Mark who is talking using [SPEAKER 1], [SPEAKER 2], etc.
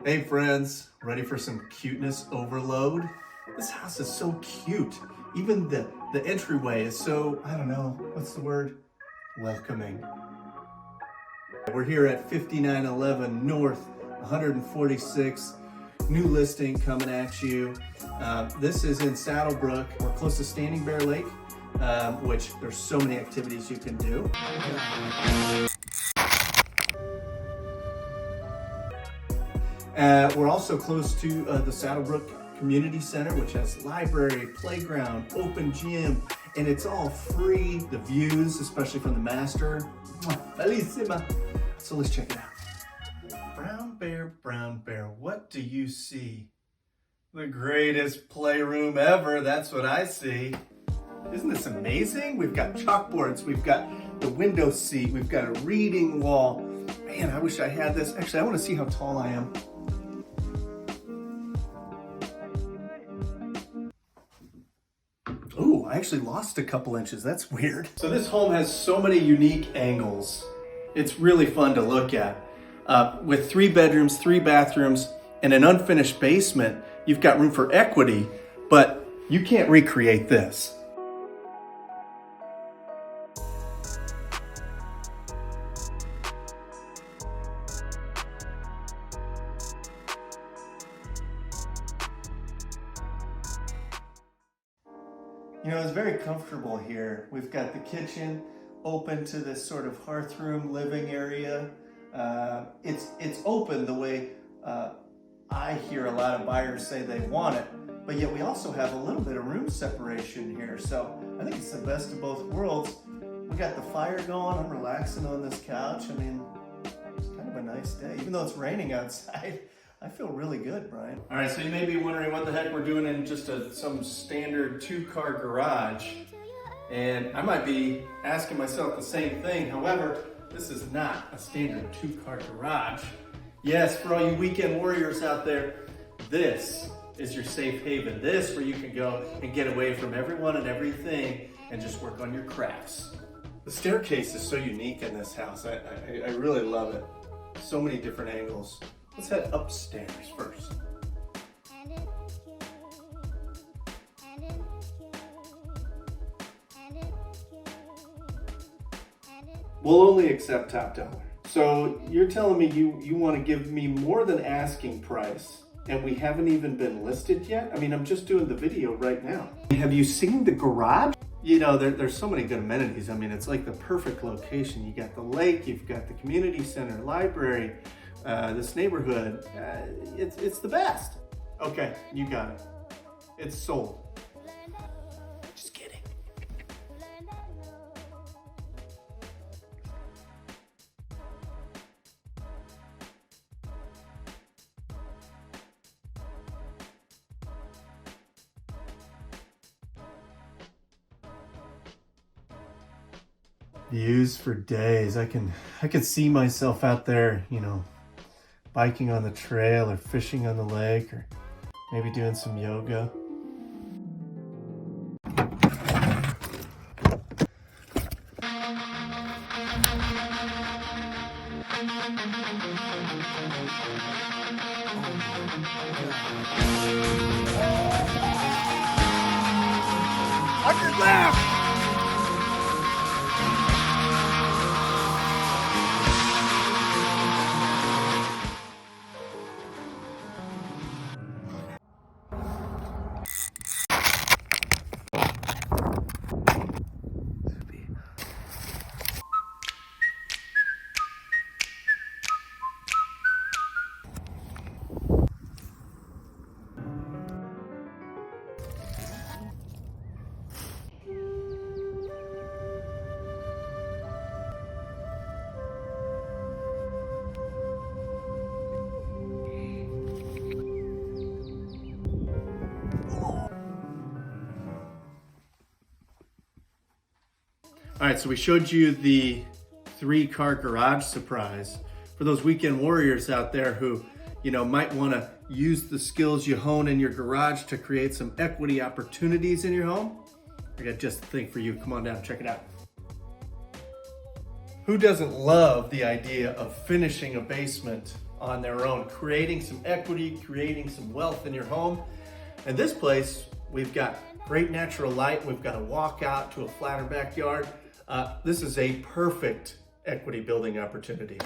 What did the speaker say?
[SPEAKER 1] Hey friends, ready for some cuteness overload? This house is so cute. Even the entryway is so, I don't know, what's the word? Welcoming. We're here at 5911 North 146, new listing coming at you. This is in Saddlebrook. We're close to Standing Bear Lake, which there's so many activities you can do. We're also close to the Saddlebrook Community Center, which has library, playground, open gym, and it's all free. The views, especially from the master, bellissima. So let's check it out. Brown bear, what do you see? The greatest playroom ever, that's what I see. Isn't this amazing? We've got chalkboards, we've got the window seat, we've got a reading wall. Man, I wish I had this. Actually, I want to see how tall I am. Ooh, I actually lost a couple inches. That's weird. So this home has so many unique angles. It's really fun to look at. With 3 bedrooms, 3 bathrooms, and an unfinished basement, you've got room for equity, but you can't recreate this. You know, it's very comfortable here. We've got the kitchen open to this sort of hearth room living area. It's open the way I hear a lot of buyers say they want it, but yet we also have a little bit of room separation here. So I think it's the best of both worlds. We got the fire going. I'm relaxing on this couch. I mean, it's kind of a nice day, even though it's raining outside. I feel really good, Brian. All right, so you may be wondering what the heck we're doing in just some standard 2-car garage. And I might be asking myself the same thing. However, this is not a standard 2-car garage. Yes, for all you weekend warriors out there, this is your safe haven. This where you can go and get away from everyone and everything and just work on your crafts. The staircase is so unique in this house. I really love it. So many different angles. Let's head upstairs first. We'll only accept top dollar. So you're telling me you want to give me more than asking price, and we haven't even been listed yet? I mean, I'm just doing the video right now. Have you seen the garage? You know, there's so many good amenities. I mean, it's like the perfect location. You got the lake, you've got the community center, library, this neighborhood. It's the best. Okay, you got it. It's sold. Just kidding. Views for days. I can see myself out there, you know, biking on the trail or fishing on the lake or maybe doing some yoga. On your left! All right, so we showed you the 3-car garage surprise for those weekend warriors out there who, you know, might want to use the skills you hone in your garage to create some equity opportunities in your home. I got just the thing for you. Come on down, check it out. Who doesn't love the idea of finishing a basement on their own, creating some equity, creating some wealth in your home. And this place, we've got great natural light. We've got a walkout to a flatter backyard. This is a perfect equity building opportunity.